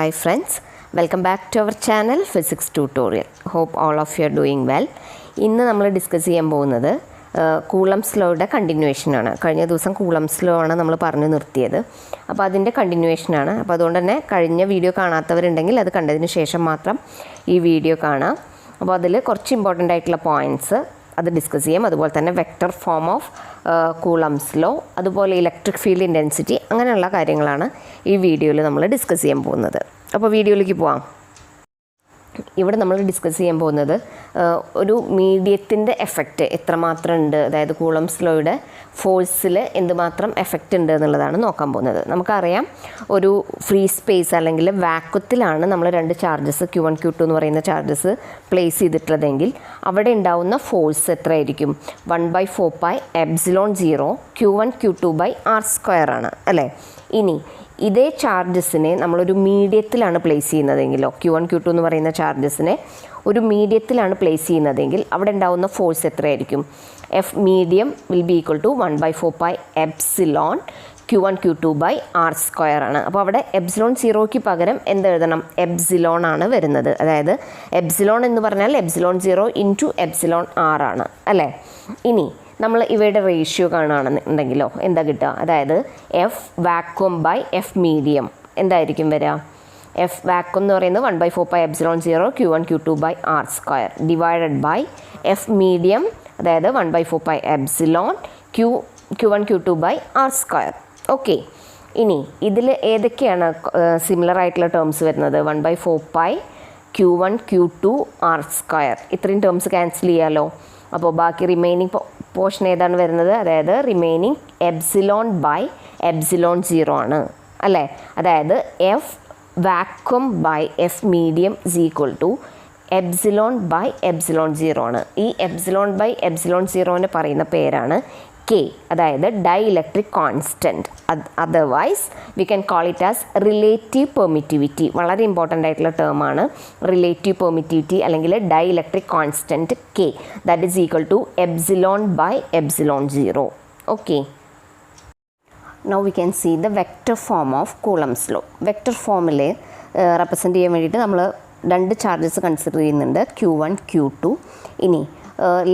Hi friends, welcome back to our channel Physics Tutorial. Hope all of you are doing well. ഇന്ന് നമ്മൾ discuss ചെയ്യാൻ പോകുന്നത് coulombs ലോയുടെ കണ്ടിന്യൂവേഷനാണ്. കഴിഞ്ഞ ദിവസം കൂളംസ് ലോ ആണ് നമ്മൾ പറഞ്ഞു നിർത്തിയത്. അപ്പോൾ അതിൻ്റെ കണ്ടിന്യൂവേഷനാണ്. അപ്പോൾ അതുകൊണ്ട് തന്നെ കഴിഞ്ഞ വീഡിയോ കാണാത്തവരുണ്ടെങ്കിൽ അത് കണ്ടതിന് ശേഷം മാത്രം ഈ വീഡിയോ കാണാം. അപ്പോൾ അതിൽ കുറച്ച് ഇമ്പോർട്ടൻ്റ് ആയിട്ടുള്ള പോയിൻറ്റ്സ് അത് ഡിസ്കസ് ചെയ്യാം. അതുപോലെ തന്നെ vector form of Coulomb's law, അതുപോലെ ഇലക്ട്രിക് ഫീൽഡ് ഇൻറ്റൻസിറ്റി, അങ്ങനെയുള്ള കാര്യങ്ങളാണ് ഈ വീഡിയോയിൽ നമ്മൾ ഡിസ്കസ് ചെയ്യാൻ പോകുന്നത്. അപ്പോൾ വീഡിയോയിലേക്ക് പോവാം. ഇവിടെ നമ്മൾ ഡിസ്കസ് ചെയ്യാൻ പോകുന്നത് ഒരു മീഡിയത്തിൻ്റെ എഫക്റ്റ് എത്രമാത്രം ഉണ്ട്, അതായത് കൂളംസ് ലോയുടെ ഫോഴ്സിൽ എന്തുമാത്രം എഫക്റ്റ് ഉണ്ട് എന്നുള്ളതാണ് നോക്കാൻ പോകുന്നത്. നമുക്കറിയാം, ഒരു ഫ്രീ സ്പേസ് അല്ലെങ്കിൽ വാക്വത്തിലാണ് നമ്മൾ രണ്ട് ചാർജസ് Q1 Q2 എന്ന് പറയുന്ന ചാർജസ് പ്ലേസ് ചെയ്തിട്ടുള്ളതെങ്കിൽ അവിടെ ഉണ്ടാവുന്ന ഫോഴ്സ് എത്രയായിരിക്കും? 1/4πε0 Q1 Q2/r² ആണ് അല്ലേ. ഇനി ഇതേ ചാർജസിനെ നമ്മളൊരു മീഡിയത്തിലാണ് പ്ലേസ് ചെയ്യുന്നതെങ്കിലോ, Q1 Q2 എന്ന് പറയുന്ന ചാർജസിനെ ഒരു മീഡിയത്തിലാണ് പ്ലേസ് ചെയ്യുന്നതെങ്കിൽ അവിടെ ഉണ്ടാവുന്ന ഫോഴ്സ് എത്രയായിരിക്കും? F medium will be equal to 1/4πε Q1 Q2/r² ആണ്. അപ്പോൾ അവിടെ എപ്സിലോൺ സീറോയ്ക്ക് പകരം എന്തെഴുതണം? എപ്സിലോൺ ആണ് വരുന്നത്. അതായത് എപ്സിലോൺ എന്ന് പറഞ്ഞാൽ എപ്സിലോൺ 0 ഇൻറ്റു എപ്സിലോൺ r ആണ് അല്ലേ. ഇനി നമ്മൾ ഇവയുടെ റേഷ്യോ കാണുകയാണെന്നുണ്ടെങ്കിലോ എന്താ കിട്ടുക? അതായത് F vacuum by F medium എന്തായിരിക്കും വരിക? എഫ് വാക്വം എന്ന് പറയുന്നത് 1/4πε0 Q1 Q2/r² divided by F medium, അതായത് 1/4πε Q1 Q2/r². ഓക്കെ, ഇനി ഇതിൽ ഏതൊക്കെയാണ് സിമിലർ ആയിട്ടുള്ള ടേംസ് വരുന്നത്? 1/4π Q1 Q2r². ഇത്രയും ടേംസ് ക്യാൻസൽ ചെയ്യാമല്ലോ. അപ്പോൾ ബാക്കി റിമൈനിങ് പോർഷൻ ഏതാണ് വരുന്നത്? അതായത് റിമൈനിങ് എപ്സിലോൺ ബൈ എപ്സിലോൺ 0 ആണ് അല്ലേ. അതായത് F vacuum by F medium is equal to epsilon by epsilon 0 ആണ്. ഈ എപ്സിലോൺ ബൈ എപ്സിലോൺ 0ന് പറയുന്ന പേരാണ് കെ, അതായത് dielectric constant. Otherwise we can call it as relative permittivity. വളരെ ഇമ്പോർട്ടൻ്റ് ആയിട്ടുള്ള ടേമാണ് റിലേറ്റീവ് പെർമിറ്റിവിറ്റി അല്ലെങ്കിൽ dielectric constant K. That is equal to epsilon by epsilon 0. Okay, now we can see the vector form of Coulomb's law. Vector ഫോമിൽ represent ചെയ്യാൻ വേണ്ടിയിട്ട് നമ്മൾ രണ്ട് charges consider ചെയ്യുന്നുണ്ട്, Q1 Q2. ഇനി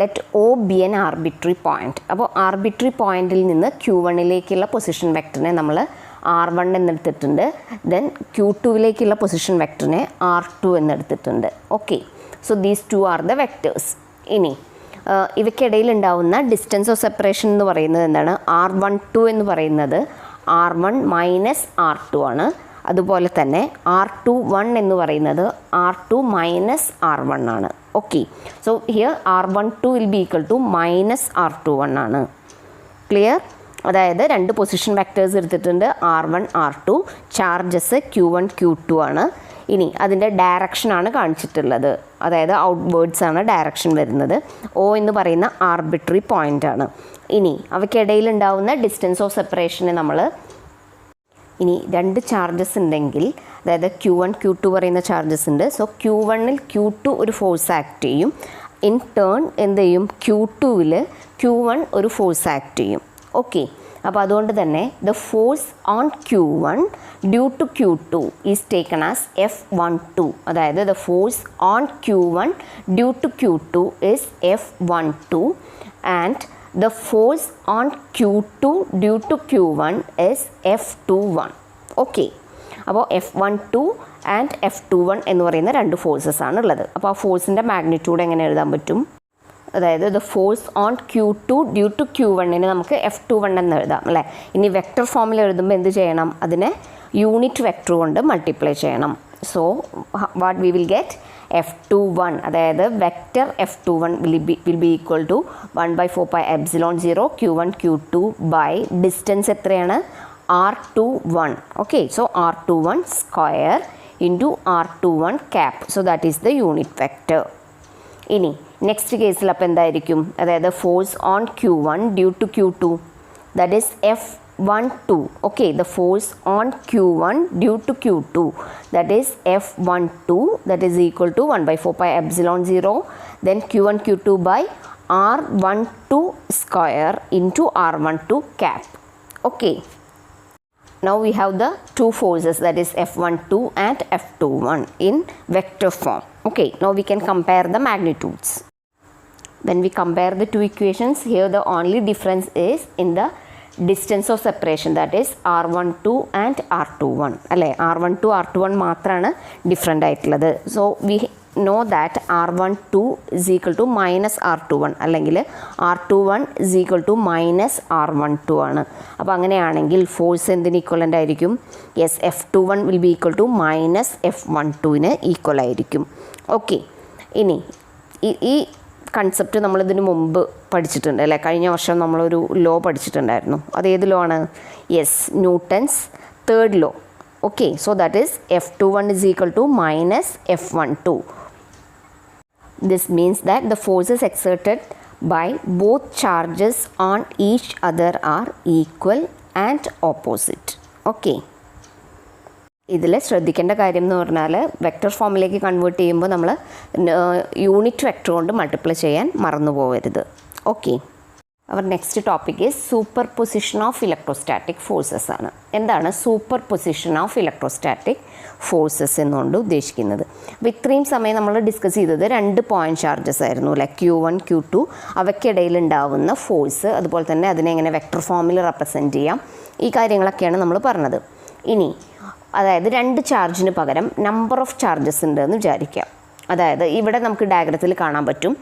let O be an arbitrary point. അപ്പോൾ arbitrary പോയിൻറ്റിൽ നിന്ന് Q1ലേക്കുള്ള പൊസിഷൻ വെക്ടറിനെ നമ്മൾ R1 എന്നെടുത്തിട്ടുണ്ട്. ദെൻ Q2ലേക്കുള്ള പൊസിഷൻ വെക്ടറിനെ R2 എന്നെടുത്തിട്ടുണ്ട്. Okay, so these two are the vectors. ഇനി ഇവയ്ക്കിടയിൽ ഉണ്ടാവുന്ന ഡിസ്റ്റൻസ് ഓഫ് സെപ്പറേഷൻ എന്ന് പറയുന്നത് എന്താണ്? R12 എന്ന് പറയുന്നത് R1 മൈനസ് R2 ആണ്. അതുപോലെ തന്നെ R21 എന്ന് പറയുന്നത് R2 മൈനസ് R1 ആണ്. Okay, so here R12 will be equal to minus R21 ആണ്. ക്ലിയർ? അതായത് രണ്ട് പൊസിഷൻ വെക്ടേഴ്സ് എടുത്തിട്ടുണ്ട്, R1 R2. Charges Q1 Q2 ആണ്. ഇനി അതിൻ്റെ ഡയറക്ഷനാണ് കാണിച്ചിട്ടുള്ളത്, അതായത് ഔട്ട്വേർഡ്സ് ആണ് ഡയറക്ഷൻ വരുന്നത്. O എന്ന് പറയുന്ന ആർബിട്രറി പോയിൻ്റ് ആണ്. ഇനി അവയ്ക്കിടയിൽ ഉണ്ടാവുന്ന ഡിസ്റ്റൻസ് ഓഫ് സെപ്പറേഷനെ നമ്മൾ, ഇനി രണ്ട് ചാർജസ് ഉണ്ടെങ്കിൽ, അതായത് Q1 Q2 പറയുന്ന ചാർജസ് ഉണ്ട്. സോ Q1ൽ Q2 ഒരു ഫോഴ്സ് ആക്ട് ചെയ്യും. ഇൻ ടേൺ എന്ത് ചെയ്യും? Q2ൽ Q1 ഒരു ഫോഴ്സ് ആക്ട് ചെയ്യും. ഓക്കെ, അപ്പോൾ അതുകൊണ്ട് തന്നെ the force on Q1 due to Q2 is taken as F12. അതായത് the force on Q1 due to Q2 is F12 and the force on Q2 due to Q1 is F21. Okay, അപ്പോൾ F12 and F21 എന്ന് പറയുന്ന രണ്ട് forces ആണ് ഉള്ളത്. അപ്പോൾ ആ ഫോഴ്സിൻ്റെ magnitude എങ്ങനെ എഴുതാൻ പറ്റും? അതായത് the force on Q2 due to Q1ന് നമുക്ക് F21 എന്ന് എഴുതാം അല്ലേ. ഇനി വെക്റ്റർ ഫോമിൽ എഴുതുമ്പോൾ എന്ത് ചെയ്യണം? അതിനെ യൂണിറ്റ് വെക്റ്റർ കൊണ്ട് മൾട്ടിപ്ലൈ ചെയ്യണം. So what we will get? F21, അതായത് vector F21 will be equal to 1/4πε0 Q1 Q2 by distance എത്രയാണ്? R21. Okay, so R21 square into R21 cap. So that is the unit vector. ഇനി next കേസിൽ അപ്പോൾ എന്തായിരിക്കും? അതായത് force on Q1 due to Q2, that is F12. Okay, the force on Q1 due to Q2, that is F12, that is equal to 1/4πε0 then Q1 Q2 by R12 square into R12 cap. Okay, now we have the two forces, that is F12 and F21 in vector form. Okay, now we can compare the magnitudes. When we compare the two equations, here the only difference is in the distance of separation, that is R12 and R21. അല്ലേ, R12 R21 മാത്രമാണ് different ആയിട്ടുള്ളത്. So we know that R12 is equal to minus R21 അല്ലെങ്കിൽ R21 is equal to minus R12 ആണ്. അപ്പോൾ അങ്ങനെയാണെങ്കിൽ force എന്തിന് equivalent ആയിരിക്കും? Yes, F21 will be equal to minus F12ന് equal ആയിരിക്കും. ഓക്കെ, ഇനി ഈ കൺസെപ്റ്റ് നമ്മളിതിന് മുമ്പ് പഠിച്ചിട്ടുണ്ട് അല്ലേ? കഴിഞ്ഞ വർഷം നമ്മളൊരു ലോ പഠിച്ചിട്ടുണ്ടായിരുന്നു. അത് ഏത് ലോ ആണ്? Yes, Newton's third law. Okay, so that is F21 is equal to minus F12. This means that the forces exerted by both charges on each other are equal and opposite. Okay. ഇതിൽ ശ്രദ്ധിക്കേണ്ട കാര്യം എന്ന് പറഞ്ഞാൽ vector ഫോമിലേക്ക് convert ചെയ്യുമ്പോൾ നമ്മൾ unit vector കൊണ്ട് multiply ചെയ്യാൻ മറന്നു പോകരുത്. Okay, our next topic is superposition of electrostatic forces ആണ്. എന്താണ് superposition of electrostatic forces എന്നുകൊണ്ട് ഉദ്ദേശിക്കുന്നത്? അപ്പോൾ ഇത്രയും സമയം നമ്മൾ ഡിസ്കസ് ചെയ്തത് 2 പോയിൻറ്റ് ചാർജസ് ആയിരുന്നു അല്ലേ? Q1 Q2, അവയ്ക്കിടയിൽ ഉണ്ടാവുന്ന ഫോഴ്സ്, അതുപോലെ തന്നെ അതിനെ എങ്ങനെ വെക്റ്റർ ഫോമിൽ റെപ്രസെൻറ്റ് ചെയ്യാം, ഈ കാര്യങ്ങളൊക്കെയാണ് നമ്മൾ പറഞ്ഞത്. ഇനി അതായത് 2 ചാർജിന് പകരം നമ്പർ ഓഫ് ചാർജസ് ഉണ്ട് എന്ന് വിചാരിക്കാം. അതായത് ഇവിടെ നമുക്ക് ഡയഗ്രത്തിൽ കാണാൻ പറ്റും,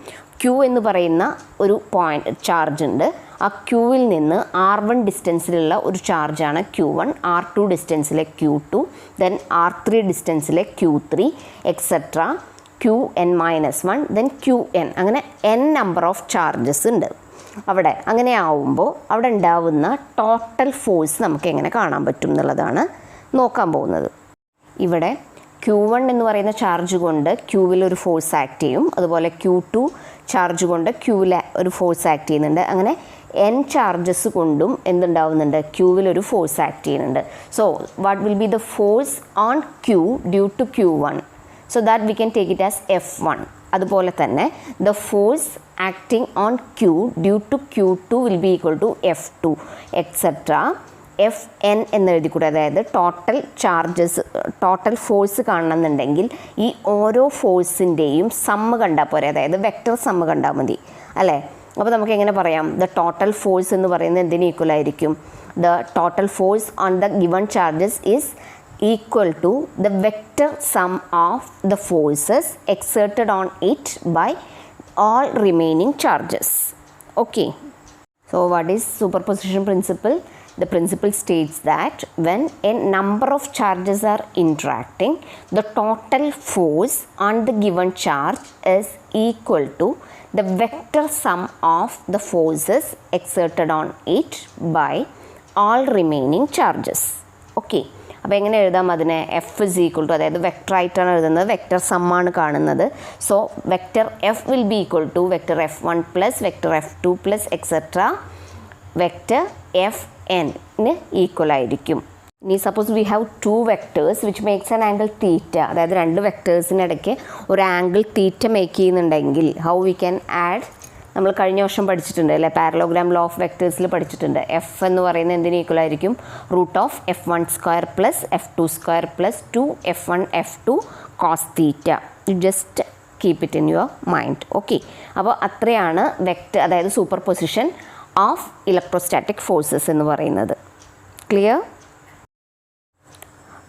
Q എന്ന് പറയുന്ന ഒരു പോയിൻ്റ് ചാർജ് ഉണ്ട്. ആ Qവിൽ നിന്ന് R1 ഡിസ്റ്റൻസിലുള്ള ഒരു ചാർജാണ് Q1, R2 ഡിസ്റ്റൻസിലെ Q2, then R3 ഡിസ്റ്റൻസിലെ Q3, etcetera Qn-1, then Qn, അങ്ങനെ n നമ്പർ ഓഫ് ചാർജസ് ഉണ്ട് അവിടെ. അങ്ങനെ ആവുമ്പോൾ അവിടെ ഉണ്ടാവുന്ന ടോട്ടൽ ഫോഴ്സ് നമുക്ക് എങ്ങനെ കാണാൻ പറ്റും എന്നുള്ളതാണ് നോക്കാൻ പോകുന്നത്. ഇവിടെ Q1 എന്ന് പറയുന്ന ചാർജ് കൊണ്ട് Qവിൽ ഒരു ഫോഴ്സ് ആക്ട് ചെയ്യും, അതുപോലെ Q2 ചാർജ് കൊണ്ട് Qവിൽ ഒരു ഫോഴ്സ് ആക്ട് ചെയ്യുന്നുണ്ട്. അങ്ങനെ n ചാർജസ് കൊണ്ടും എന്തുണ്ടാവുന്നുണ്ട്? Qവിൽ ഒരു ഫോഴ്സ് ആക്ട് ചെയ്യുന്നുണ്ട്. So what will be the force on Q due to Q1? So that we can take it as F1. അതുപോലെ തന്നെ the force acting on Q due to Q2 will be equal to F2, etcetera Fn എന്ന് എഴുതിക്കൂടെ. അതായത് total charges, total force കാണണമെന്നുണ്ടെങ്കിൽ ഈ ഓരോ ഫോഴ്സിൻ്റെയും sum കണ്ടാൽ പോരെ, അതായത് വെക്റ്റർ സമ്മ് കണ്ടാൽ മതി അല്ലേ? അപ്പോൾ നമുക്ക് എങ്ങനെ പറയാം? ദ ടോട്ടൽ ഫോഴ്സ് എന്ന് പറയുന്നത് എന്തിന് ഈക്വൽ ആയിരിക്കും? The total force on the given charges is equal to the vector sum of the forces exerted on it by all remaining charges. Okay, so what is superposition principle? The principle states that when a number of charges are interacting, the total force on the given charge is equal to the vector sum of the forces exerted on it by all remaining charges. Okay, അപ്പോൾ എങ്ങനെ എഴുതാം അതിനെ? F is equal to, അതായത് vector ആയിട്ടാണ് എഴുതുന്നത്, vector സമ്മാണ് കാണുന്നത്. So vector F will be equal to vector F1 plus vector F2 plus etcetera vector Fn-ന് equal ആയിരിക്കും. ഇനി suppose we have 2 vectors which makes an angle theta, അതായത് 2 വെക്റ്റേഴ്സിനിടയ്ക്ക് ഒരു angle theta make ചെയ്യുന്നുണ്ടെങ്കിൽ how we can add? നമ്മൾ കഴിഞ്ഞ വർഷം പഠിച്ചിട്ടുണ്ട് അല്ലേ? പാരലോഗ്രാം ലോ ഓഫ് വെക്റ്റേഴ്സിൽ പഠിച്ചിട്ടുണ്ട്. എഫ് എന്ന് പറയുന്നത് എന്തിന് ഈക്വൽ ആയിരിക്കും? Root of F1² plus F2² plus 2F1 F2 cos theta. You just keep it in your mind. Okay, അപ്പോൾ അത്രയാണ് വെക്റ്റർ, അതായത് superposition of electrostatic forces എന്ന് പറയുന്നത്. Clear?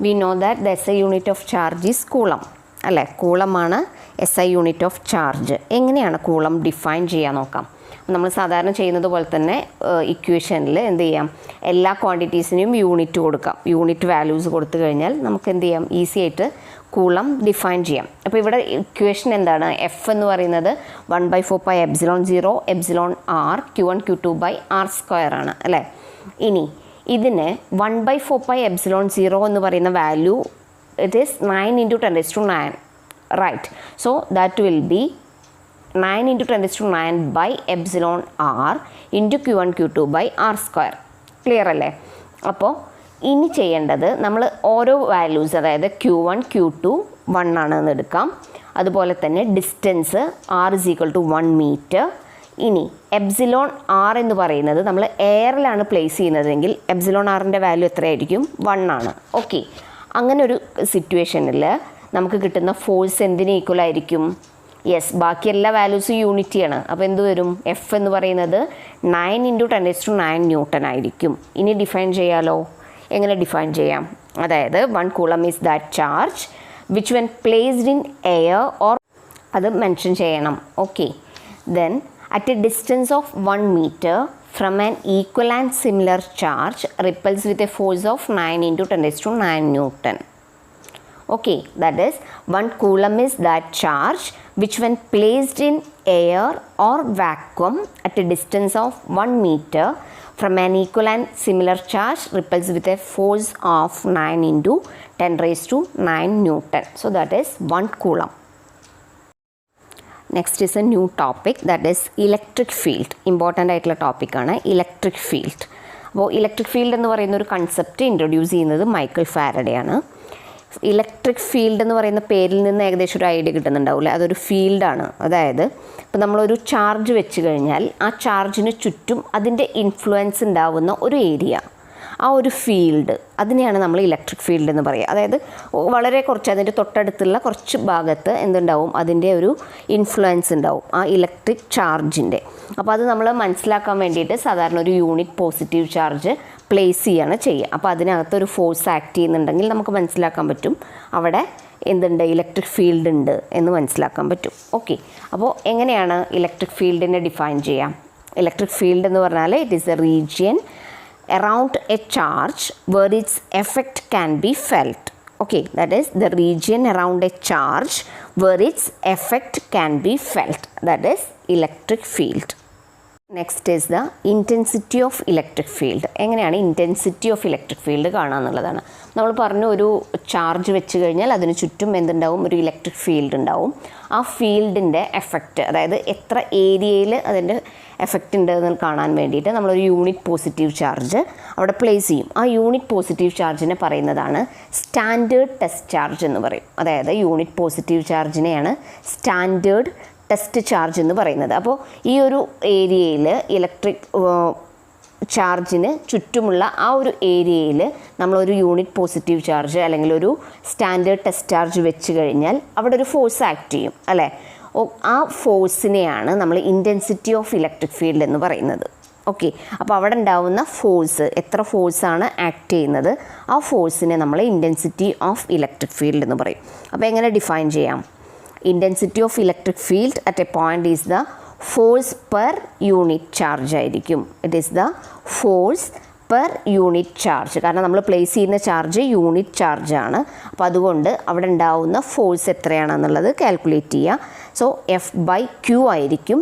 We know that the SI unit of charge is coulomb അല്ലേ? കൂളമാണ് SI unit of charge. എങ്ങനെയാണ് coulomb define ചെയ്യാൻ നോക്കാം. നമ്മൾ സാധാരണ ചെയ്യുന്നത് പോലെ തന്നെ ഇക്വേഷനിൽ എന്ത് ചെയ്യാം? എല്ലാ ക്വാണ്ടിറ്റീസിനും യൂണിറ്റ് കൊടുക്കാം. യൂണിറ്റ് വാല്യൂസ് കൊടുത്തു കഴിഞ്ഞാൽ നമുക്ക് എന്ത് ചെയ്യാം? ഈസി ആയിട്ട് കൂളം ഡിഫൈൻ ചെയ്യാം. അപ്പോൾ ഇവിടെ ഇക്വേഷൻ എന്താണ്? എഫ് എന്ന് പറയുന്നത് 1/4πε0 εr Q1 Q2/r² ആണ് അല്ലേ? ഇനി ഇതിന് 1/4πε0 എന്ന് പറയുന്ന value it is 9 × 10⁹, right? So that will be 9 × 10⁹/εr into Q1 Q2/r². Clear അല്ലേ? അപ്പോൾ ഇനി ചെയ്യേണ്ടത് നമ്മൾ ഓരോ വാല്യൂസ്, അതായത് Q1 Q2 1 ആണെന്ന് എടുക്കാം. അതുപോലെ തന്നെ distance r is equal to 1 meter. ഇനി എപ്സിലോൺ ആർ എന്ന് പറയുന്നത് നമ്മൾ എയറിലാണ് പ്ലേസ് ചെയ്യുന്നതെങ്കിൽ എപ്സിലോൺ ആറിൻ്റെ വാല്യൂ എത്രയായിരിക്കും? 1 ആണ്. ഓക്കെ, അങ്ങനെ ഒരു സിറ്റുവേഷനിൽ നമുക്ക് കിട്ടുന്ന ഫോഴ്സ് എന്തിന് ഈക്വൽ ആയിരിക്കും? യെസ്, ബാക്കി എല്ലാ വാല്യൂസും യൂണിറ്റിയാണ്. അപ്പോൾ എന്ത് വരും? എഫ് എന്ന് പറയുന്നത് 9 × 10⁹ ന്യൂട്ടൺ ആയിരിക്കും. ഇനി ഡിഫൈൻ ചെയ്യാലോ. എങ്ങനെ ഡിഫൈൻ ചെയ്യാം? അതായത് 1 coulomb is that charge which when placed in air or അത് മെൻഷൻ ചെയ്യണം. Okay, then at a distance of 1 meter from an equal and similar charge repels with a force of 9 × 10⁹ Newton. Okay, that is 1 coulomb is that charge which when placed in air or vacuum at a distance of 1 meter from an equal and similar charge repels with a force of 9 × 10⁹ Newton. So that is 1 coulomb. Next is A new topic, that is electric field. Important ആയിട്ടുള്ള ടോപ്പിക്കാണ് electric field. അപ്പോൾ electric field എന്ന് പറയുന്ന ഒരു concept introduce ചെയ്യുന്നത് Michael Faraday ആണ്. Electric field എന്ന് പറയുന്ന പേരിൽ നിന്ന് ഏകദേശം ഒരു ഐഡിയ കിട്ടുന്നുണ്ടാവില്ലേ, അതൊരു ഫീൽഡാണ്. അതായത് ഇപ്പോൾ നമ്മളൊരു ചാർജ് വെച്ച് കഴിഞ്ഞാൽ ആ ചാർജിന് ചുറ്റും അതിൻ്റെ ഇൻഫ്ലുവൻസ് ഉണ്ടാവുന്ന ഒരു ഏരിയ, ആ ഒരു ഫീൽഡ്, അതിനെയാണ് നമ്മൾ ഇലക്ട്രിക് ഫീൽഡ് എന്ന് പറയുക. അതായത് വളരെ കുറച്ച് അതിൻ്റെ തൊട്ടടുത്തുള്ള കുറച്ച് ഭാഗത്ത് എന്തുണ്ടാവും? അതിൻ്റെ ഒരു ഇൻഫ്ലുവൻസ് ഉണ്ടാവും ആ ഇലക്ട്രിക് ചാർജിൻ്റെ. അപ്പോൾ അത് നമ്മൾ മനസ്സിലാക്കാൻ വേണ്ടിയിട്ട് സാധാരണ ഒരു യൂണിറ്റ് പോസിറ്റീവ് ചാർജ് പ്ലേസ് ചെയ്യാണ് ചെയ്യുക. അപ്പോൾ അതിനകത്തൊരു ഫോഴ്സ് ആക്ട് ചെയ്യുന്നുണ്ടെങ്കിൽ നമുക്ക് മനസ്സിലാക്കാൻ പറ്റും അവിടെ എന്തുണ്ട്? ഇലക്ട്രിക് ഫീൽഡ് ഉണ്ട് എന്ന് മനസ്സിലാക്കാൻ പറ്റും. ഓക്കെ, അപ്പോൾ എങ്ങനെയാണ് ഇലക്ട്രിക് ഫീൽഡിനെ ഡിഫൈൻ ചെയ്യാം? ഇലക്ട്രിക് ഫീൽഡ് എന്ന് പറഞ്ഞാൽ it is A region around a charge where its effect can be felt. Okay, that is the region around a charge where its effect can be felt. That is electric field. Next is the intensity of electric field. എങ്ങനെയാണ് intensity of electric field കാണുക എന്നുള്ളതാണ്. നമ്മൾ പറഞ്ഞു ഒരു charge വെച്ച് കഴിഞ്ഞാൽ അതിന് ചുറ്റും എന്തുണ്ടാവും? ഒരു ഇലക്ട്രിക് ഫീൽഡ് ഉണ്ടാവും. ആ ഫീൽഡിൻ്റെ എഫക്റ്റ്, അതായത് എത്ര ഏരിയയിൽ അതിൻ്റെ എഫക്റ്റ് ഉണ്ടെന്ന് കാണാൻ വേണ്ടിയിട്ട് നമ്മളൊരു യൂണിറ്റ് പോസിറ്റീവ് ചാർജ് അവിടെ പ്ലേസ് ചെയ്യും. ആ യൂണിറ്റ് പോസിറ്റീവ് ചാർജിനെ പറയുന്നതാണ് സ്റ്റാൻഡേർഡ് ടെസ്റ്റ് ചാർജ് എന്ന് പറയും. അതായത് unit positive ചാർജിനെയാണ് standard test charge എന്ന് പറയുന്നത്. അപ്പോൾ ഈ ഒരു ഏരിയയിൽ ഇലക്ട്രിക് ചാർജിന് ചുറ്റുമുള്ള ആ ഒരു ഏരിയയിൽ നമ്മളൊരു യൂണിറ്റ് പോസിറ്റീവ് ചാർജ് അല്ലെങ്കിൽ ഒരു സ്റ്റാൻഡേർഡ് ടെസ്റ്റ് ചാർജ് വെച്ച് കഴിഞ്ഞാൽ അവിടെ ഒരു ഫോഴ്സ് ആക്ട് ചെയ്യും അല്ലേ. ആ ഫോഴ്സിനെയാണ് നമ്മൾ ഇൻറ്റൻസിറ്റി ഓഫ് ഇലക്ട്രിക് ഫീൽഡ് എന്ന് പറയുന്നത്. ഓക്കെ, അപ്പോൾ അവിടെ ഉണ്ടാവുന്ന ഫോഴ്സ്, എത്ര ഫോഴ്സാണ് ആക്ട് ചെയ്യുന്നത്, ആ ഫോഴ്സിനെ നമ്മൾ ഇൻറ്റൻസിറ്റി ഓഫ് ഇലക്ട്രിക് ഫീൽഡ് എന്ന് പറയും. അപ്പോൾ എങ്ങനെ ഡിഫൈൻ ചെയ്യാം? Intensity of electric field at A point is the force per unit charge ആയിരിക്കും. It is the force per unit charge. കാരണം നമ്മൾ പ്ലേസ് ചെയ്യുന്ന ചാർജ് യൂണിറ്റ് ചാർജാണ്. അപ്പോൾ അതുകൊണ്ട് അവിടെ ഉണ്ടാവുന്ന ഫോഴ്സ് എത്രയാണെന്നുള്ളത് കാൽക്കുലേറ്റ് ചെയ്യുക. സോ F/Q ആയിരിക്കും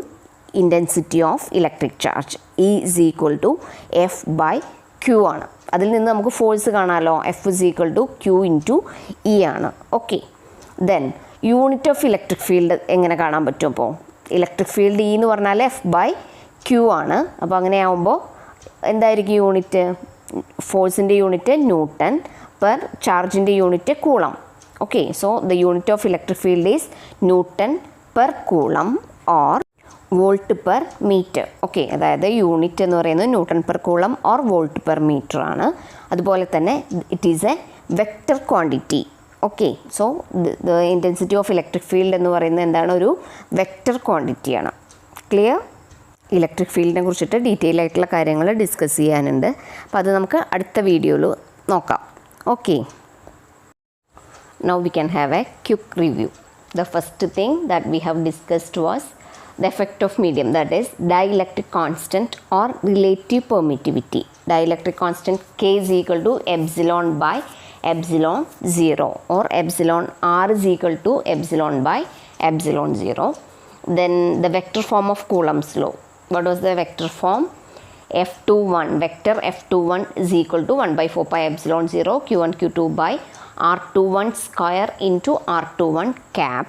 intensity of electric charge. E=F/Q ആണ്. അതിൽ നിന്ന് നമുക്ക് ഫോഴ്സ് കാണാമല്ലോ. F=Q × E ആണ്. Okay, then unit of electric field എങ്ങനെ കാണാൻ പറ്റും? അപ്പോൾ ഇലക്ട്രിക് ഫീൽഡ് E എന്ന് പറഞ്ഞാൽ F/Q ആണ്. അപ്പോൾ അങ്ങനെ ആകുമ്പോൾ എന്തായിരിക്കും unit? ഫോഴ്സിൻ്റെ unit newton, per ചാർജിൻ്റെ unit coulomb. Okay, so the unit of electric field is newton per coulomb or volt per metre. Okay, അതായത് യൂണിറ്റ് എന്ന് പറയുന്നത് newton per coulomb or volt per metre ആണ്. അതുപോലെ തന്നെ it is A vector quantity. Okay, so the intensity of electric field എന്ന് പറയുന്നത് എന്താണ്? ഒരു വെക്റ്റർ ക്വാണ്ടിറ്റിയാണ്. ക്ലിയർ? ഇലക്ട്രിക് ഫീൽഡിനെ കുറിച്ചിട്ട് ഡീറ്റെയിൽ ആയിട്ടുള്ള കാര്യങ്ങൾ ഡിസ്കസ് ചെയ്യാനുണ്ട്. അപ്പോൾ അത് നമുക്ക് അടുത്ത വീഡിയോയിൽ നോക്കാം. Okay, now we can have A quick review. The first thing that we have discussed was the effect of medium, that is dielectric constant or relative permittivity. Dielectric constant K is equal to epsilon by epsilon 0 or epsilon R is equal to epsilon by epsilon 0. Then the vector form of Coulomb's law. What was the vector form? F21, vector F21 is equal to 1 by 4 pi epsilon 0 Q1 Q2 by R21 square into R21 cap.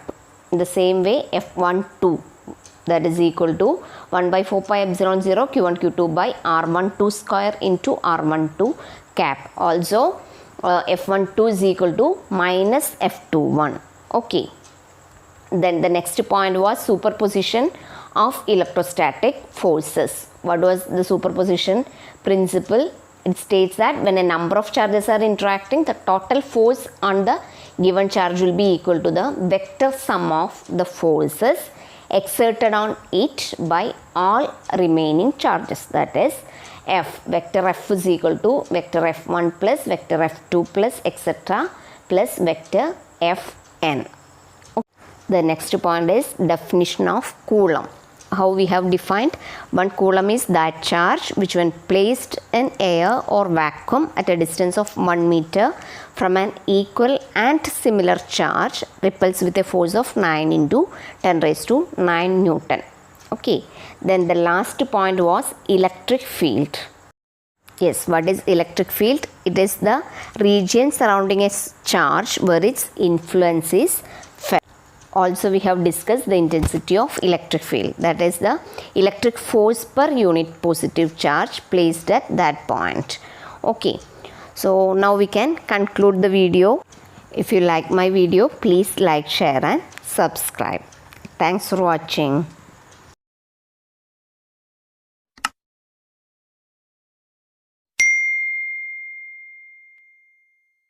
In the same way F12, that is equal to 1 by 4 pi epsilon 0 Q1 Q2 by R12 square into R12 cap. Also F12 is equal to minus F21. Okay, then the next point was superposition of electrostatic forces. What was the superposition principle? It states that when a number of charges are interacting, the total force on the given charge will be equal to the vector sum of the forces exerted on it by all remaining charges. That is, vector F is equal to vector F1 plus vector F2 plus etc. plus vector Fn. The next point is definition of coulomb. How we have defined? 1 coulomb is that charge which, when placed in air or vacuum at a distance of 1 meter from an equal and similar charge, repels with a force of 9 into 10 raised to 9 Newton. Okay. Then the last point was electric field. Yes, what is electric field? It is the region surrounding a charge where its influence is felt. Also, we have discussed the intensity of electric field. That is the electric force per unit positive charge placed at that point. Okay. So, now we can conclude the video. If you like my video, please like, share and subscribe. Thanks for watching.